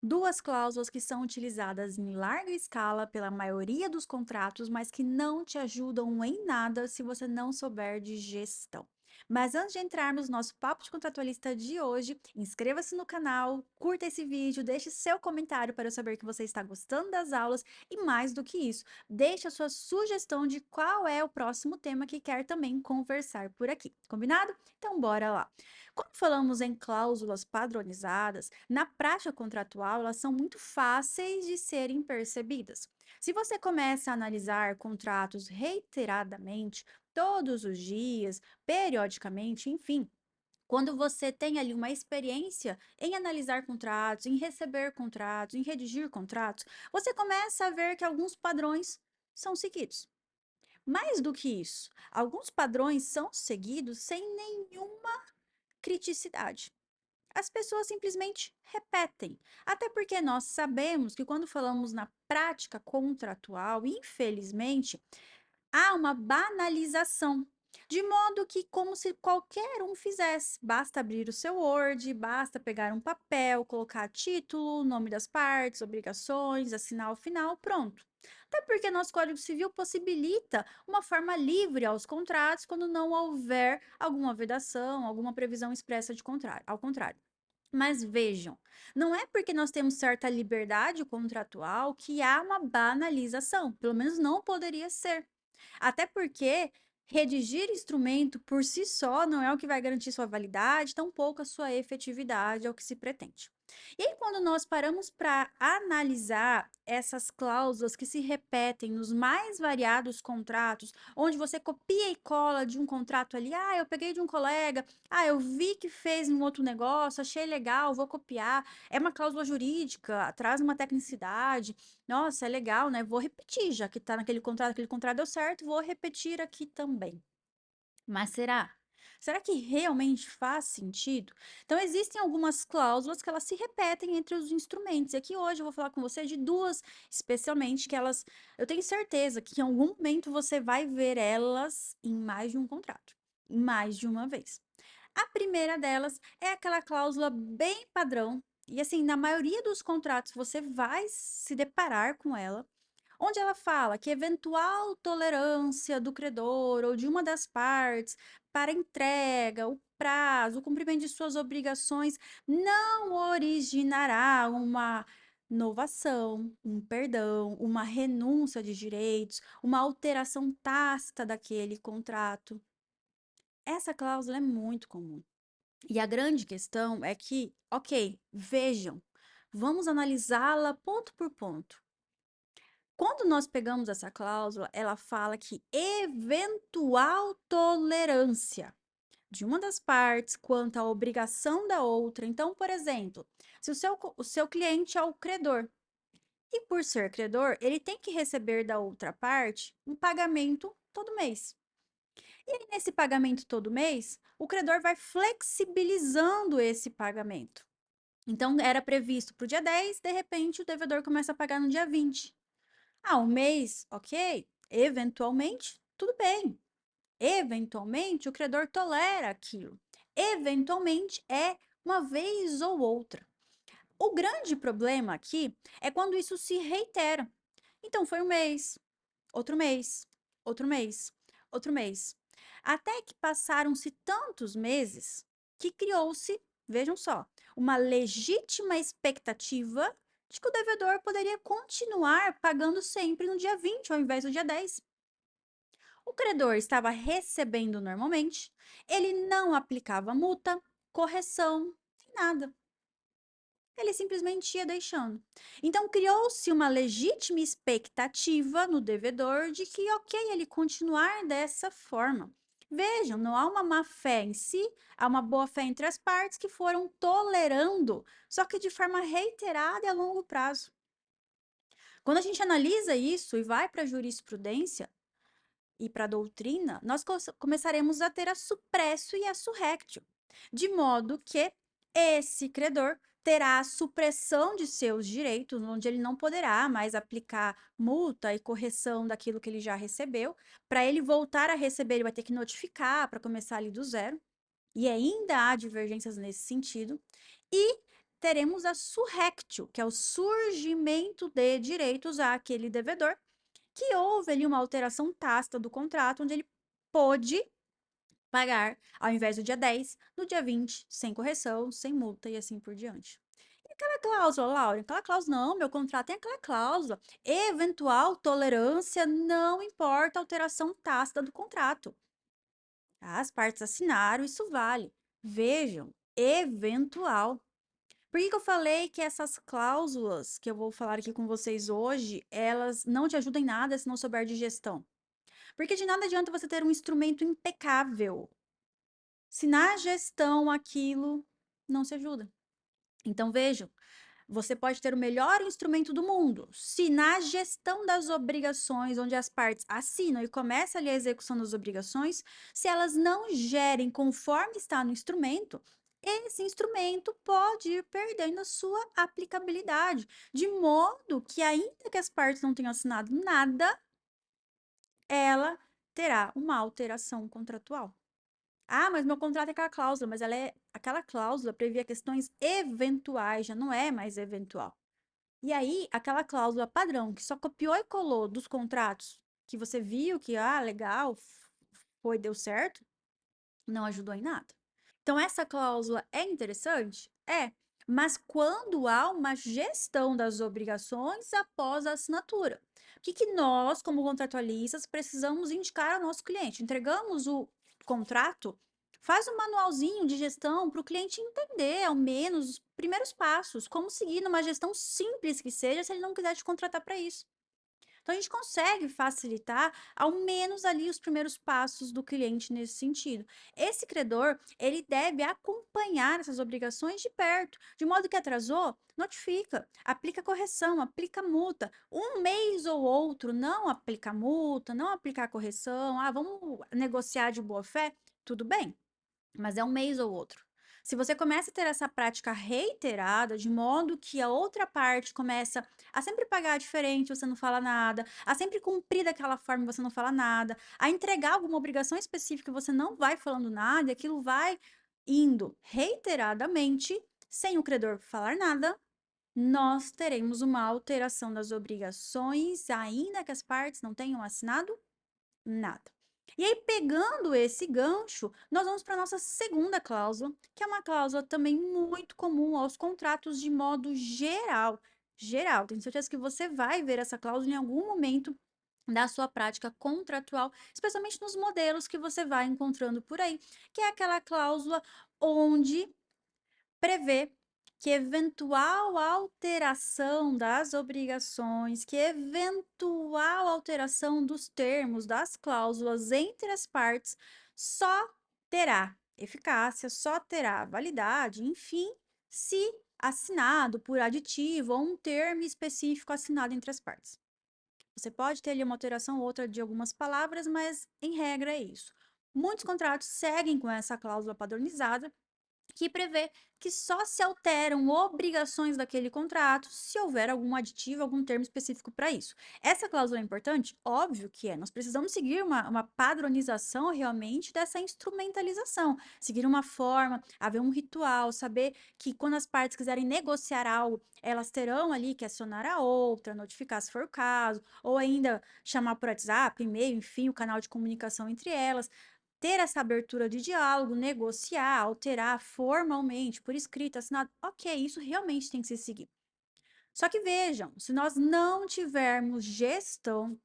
Duas cláusulas que são utilizadas em larga escala pela maioria dos contratos, mas que não te ajudam em nada se você não souber de gestão. Mas antes de entrarmos no nosso papo de contratualista de hoje, inscreva-se no canal, curta esse vídeo, deixe seu comentário para eu saber que você está gostando das aulas e mais do que isso, deixe a sua sugestão de qual é o próximo tema que quer também conversar por aqui. Combinado? Então bora lá. Quando falamos em cláusulas padronizadas, na prática contratual, elas são muito fáceis de serem percebidas. Se você começa a analisar contratos reiteradamente, todos os dias, periodicamente, enfim, quando você tem ali uma experiência em analisar contratos, em receber contratos, em redigir contratos, você começa a ver que alguns padrões são seguidos. Mais do que isso, alguns padrões são seguidos sem nenhuma criticidade. As pessoas simplesmente repetem. Até porque nós sabemos que quando falamos na prática contratual, infelizmente, há uma banalização. De modo que, como se qualquer um fizesse, basta abrir o seu Word, basta pegar um papel, colocar título, nome das partes, obrigações, assinar o final, pronto. Até porque nosso Código Civil possibilita uma forma livre aos contratos quando não houver alguma vedação, alguma previsão expressa de contrário, ao contrário. Mas vejam, não é porque nós temos certa liberdade contratual que há uma banalização, pelo menos não poderia ser. Até porque redigir instrumento por si só não é o que vai garantir sua validade, tampouco a sua efetividade, é o que se pretende. E aí, quando nós paramos para analisar essas cláusulas que se repetem nos mais variados contratos, onde você copia e cola de um contrato ali, eu peguei de um colega, eu vi que fez um outro negócio, achei legal, vou copiar. É uma cláusula jurídica, traz uma tecnicidade. Nossa, é legal, né? Vou repetir, já que tá naquele contrato, aquele contrato deu certo, vou repetir aqui também. Mas será? Será que realmente faz sentido? Então, existem algumas cláusulas que elas se repetem entre os instrumentos. E aqui hoje eu vou falar com você de duas, especialmente, que elas, eu tenho certeza que em algum momento você vai ver elas em mais de um contrato, em mais de uma vez. A primeira delas é aquela cláusula bem padrão, e assim, na maioria dos contratos você vai se deparar com ela, onde ela fala que eventual tolerância do credor ou de uma das partes para entrega, o prazo, o cumprimento de suas obrigações não originará uma novação, um perdão, uma renúncia de direitos, uma alteração tácita daquele contrato. Essa cláusula é muito comum. E a grande questão é que, ok, vejam, vamos analisá-la ponto por ponto. Quando nós pegamos essa cláusula, ela fala que eventual tolerância de uma das partes quanto à obrigação da outra. Então, por exemplo, se o seu cliente é o credor, e por ser credor, ele tem que receber da outra parte um pagamento todo mês. E aí, nesse pagamento todo mês, o credor vai flexibilizando esse pagamento. Então, era previsto para o dia 10, de repente, o devedor começa a pagar no dia 20. Um mês, ok. Eventualmente, tudo bem. Eventualmente, o credor tolera aquilo. Eventualmente, é uma vez ou outra. O grande problema aqui é quando isso se reitera. Então, foi um mês, outro mês, outro mês, outro mês. Até que passaram-se tantos meses que criou-se, vejam só, uma legítima expectativa de que o devedor poderia continuar pagando sempre no dia 20 ao invés do dia 10. O credor estava recebendo normalmente, ele não aplicava multa, correção, nem nada. Ele simplesmente ia deixando. Então, criou-se uma legítima expectativa no devedor de que, ok, ele continuar dessa forma. Vejam, não há uma má fé em si, há uma boa fé entre as partes que foram tolerando, só que de forma reiterada e a longo prazo. Quando a gente analisa isso e vai para a jurisprudência e para a doutrina, nós começaremos a ter a suppresso e a surrectio, de modo que esse credor terá a supressão de seus direitos, onde ele não poderá mais aplicar multa e correção daquilo que ele já recebeu. Para ele voltar a receber, ele vai ter que notificar para começar ali do zero. E ainda há divergências nesse sentido. E teremos a surrectio, que é o surgimento de direitos àquele devedor, que houve ali uma alteração tácita do contrato, onde ele pôde pagar, ao invés do dia 10, no dia 20, sem correção, sem multa e assim por diante. E aquela cláusula, Laura? Aquela cláusula, não, meu contrato tem aquela cláusula. Eventual tolerância, não importa a alteração tácita do contrato. As partes assinaram, isso vale. Vejam, eventual. Por que eu falei que essas cláusulas que eu vou falar aqui com vocês hoje, elas não te ajudam em nada se não souber de gestão? Porque de nada adianta você ter um instrumento impecável, se na gestão aquilo não se ajuda. Então vejam, você pode ter o melhor instrumento do mundo, se na gestão das obrigações, onde as partes assinam e começa ali a execução das obrigações, se elas não gerem conforme está no instrumento, esse instrumento pode ir perdendo a sua aplicabilidade, de modo que, ainda que as partes não tenham assinado nada, ela terá uma alteração contratual. Ah, mas meu contrato é aquela cláusula, mas aquela cláusula previa questões eventuais, já não é mais eventual. E aí, aquela cláusula padrão que só copiou e colou dos contratos que você viu que, legal, deu certo, não ajudou em nada. Então, essa cláusula é interessante? É. Mas quando há uma gestão das obrigações após a assinatura. O que nós, como contratualistas, precisamos indicar ao nosso cliente? Entregamos o contrato, faz um manualzinho de gestão para o cliente entender, ao menos, os primeiros passos, como seguir numa gestão simples que seja, se ele não quiser te contratar para isso. Então, a gente consegue facilitar, ao menos ali, os primeiros passos do cliente nesse sentido. Esse credor, ele deve acompanhar essas obrigações de perto, de modo que atrasou, notifica, aplica correção, aplica multa. Um mês ou outro, não aplica multa, não aplicar correção, vamos negociar de boa fé, tudo bem, mas é um mês ou outro. Se você começa a ter essa prática reiterada, de modo que a outra parte começa a sempre pagar diferente, você não fala nada, a sempre cumprir daquela forma, você não fala nada, a entregar alguma obrigação específica, você não vai falando nada, e aquilo vai indo reiteradamente, sem o credor falar nada, nós teremos uma alteração das obrigações, ainda que as partes não tenham assinado nada. E aí, pegando esse gancho, nós vamos para a nossa segunda cláusula, que é uma cláusula também muito comum aos contratos de modo geral. Geral, tenho certeza que você vai ver essa cláusula em algum momento da sua prática contratual, especialmente nos modelos que você vai encontrando por aí, que é aquela cláusula onde prevê que eventual alteração das obrigações, que eventual alteração dos termos das cláusulas entre as partes só terá eficácia, só terá validade, enfim, se assinado por aditivo ou um termo específico assinado entre as partes. Você pode ter ali uma alteração ou outra de algumas palavras, mas em regra é isso. Muitos contratos seguem com essa cláusula padronizada, que prevê que só se alteram obrigações daquele contrato se houver algum aditivo, algum termo específico para isso. Essa cláusula é importante? Óbvio que é. Nós precisamos seguir uma padronização realmente dessa instrumentalização, seguir uma forma, haver um ritual, saber que quando as partes quiserem negociar algo, elas terão ali que acionar a outra, notificar se for o caso, ou ainda chamar por WhatsApp, e-mail, enfim, o canal de comunicação entre elas, ter essa abertura de diálogo, negociar, alterar formalmente, por escrito, assinado, ok, isso realmente tem que se seguir. Só que vejam, se nós não tivermos gestão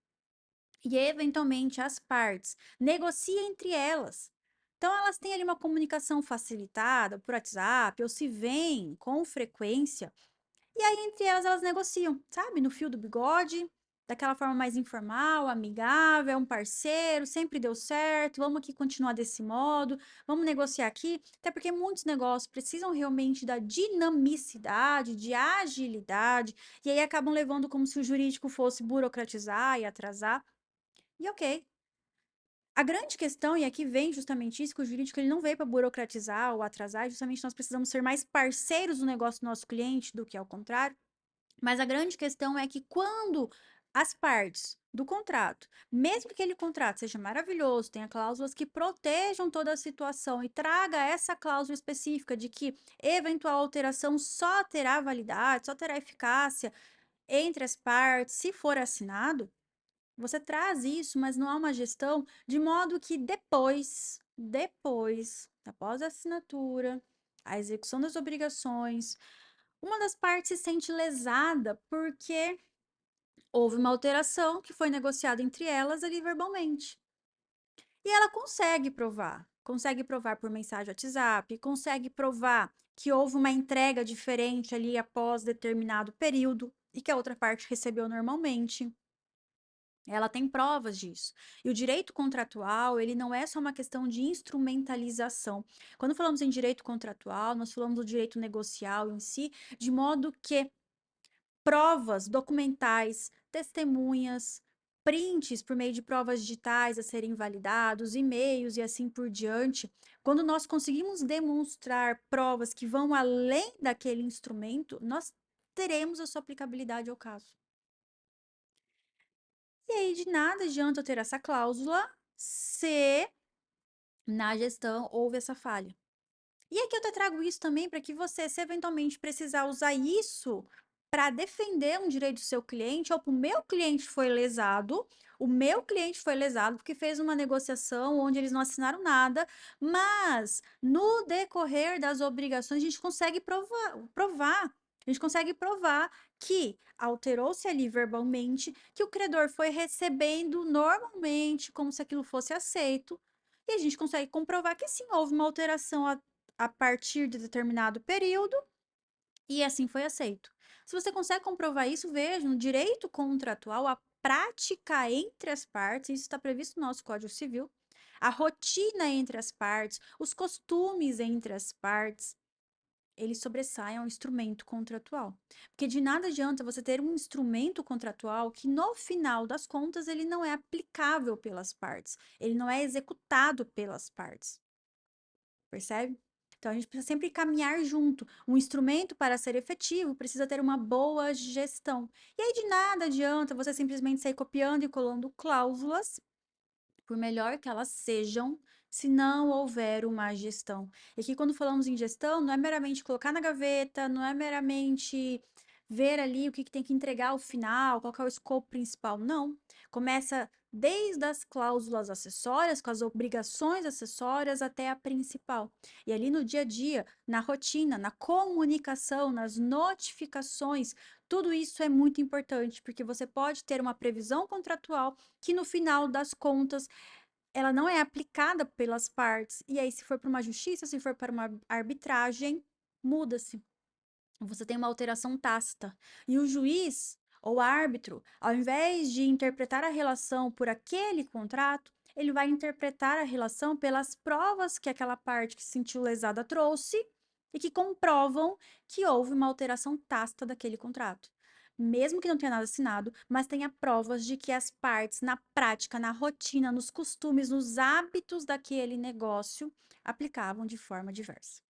e eventualmente as partes negociem entre elas, então elas têm ali uma comunicação facilitada por WhatsApp ou se veem com frequência, e aí, entre elas negociam, sabe? No fio do bigode, daquela forma mais informal, amigável, é um parceiro, sempre deu certo, vamos aqui continuar desse modo, vamos negociar aqui, até porque muitos negócios precisam realmente da dinamicidade, de agilidade, e aí acabam levando como se o jurídico fosse burocratizar e atrasar. E ok. A grande questão, e aqui vem justamente isso, que o jurídico ele não veio para burocratizar ou atrasar, justamente nós precisamos ser mais parceiros do negócio do nosso cliente do que ao contrário. Mas a grande questão é que quando as partes do contrato, mesmo que aquele contrato seja maravilhoso, tenha cláusulas que protejam toda a situação e traga essa cláusula específica de que eventual alteração só terá validade, só terá eficácia entre as partes, se for assinado, você traz isso, mas não há uma gestão de modo que depois, após a assinatura, a execução das obrigações, uma das partes se sente lesada porque houve uma alteração que foi negociada entre elas ali verbalmente. E ela consegue provar por mensagem WhatsApp, consegue provar que houve uma entrega diferente ali após determinado período e que a outra parte recebeu normalmente. Ela tem provas disso. E o direito contratual, ele não é só uma questão de instrumentalização. Quando falamos em direito contratual, nós falamos do direito negocial em si, de modo que provas documentais, testemunhas, prints por meio de provas digitais a serem validados, e-mails e assim por diante. Quando nós conseguimos demonstrar provas que vão além daquele instrumento, nós teremos a sua aplicabilidade ao caso. E aí, de nada adianta eu ter essa cláusula se na gestão houve essa falha. E aqui eu te trago isso também para que você, se eventualmente precisar usar isso para defender um direito do seu cliente, ou para o meu cliente foi lesado porque fez uma negociação onde eles não assinaram nada, mas no decorrer das obrigações a gente consegue a gente consegue provar que alterou-se ali verbalmente, que o credor foi recebendo normalmente, como se aquilo fosse aceito, e a gente consegue comprovar que sim, houve uma alteração a partir de determinado período, e assim foi aceito. Se você consegue comprovar isso, veja, no direito contratual, a prática entre as partes, isso está previsto no nosso Código Civil, a rotina entre as partes, os costumes entre as partes, eles sobressaem ao instrumento contratual. Porque de nada adianta você ter um instrumento contratual que, no final das contas, ele não é aplicável pelas partes, ele não é executado pelas partes. Percebe? Então a gente precisa sempre caminhar junto. Um instrumento para ser efetivo precisa ter uma boa gestão. E aí de nada adianta você simplesmente sair copiando e colando cláusulas, por melhor que elas sejam, se não houver uma gestão. E aqui quando falamos em gestão, não é meramente colocar na gaveta, não é meramente ver ali o que tem que entregar ao final, qual que é o escopo principal. Não. Começa desde as cláusulas acessórias, com as obrigações acessórias, até a principal. E ali no dia a dia, na rotina, na comunicação, nas notificações, tudo isso é muito importante, porque você pode ter uma previsão contratual que no final das contas ela não é aplicada pelas partes. E aí, se for para uma justiça, se for para uma arbitragem, muda-se. Você tem uma alteração tácita. E o juiz ou árbitro, ao invés de interpretar a relação por aquele contrato, ele vai interpretar a relação pelas provas que aquela parte que se sentiu lesada trouxe e que comprovam que houve uma alteração tácita daquele contrato. Mesmo que não tenha nada assinado, mas tenha provas de que as partes, na prática, na rotina, nos costumes, nos hábitos daquele negócio, aplicavam de forma diversa.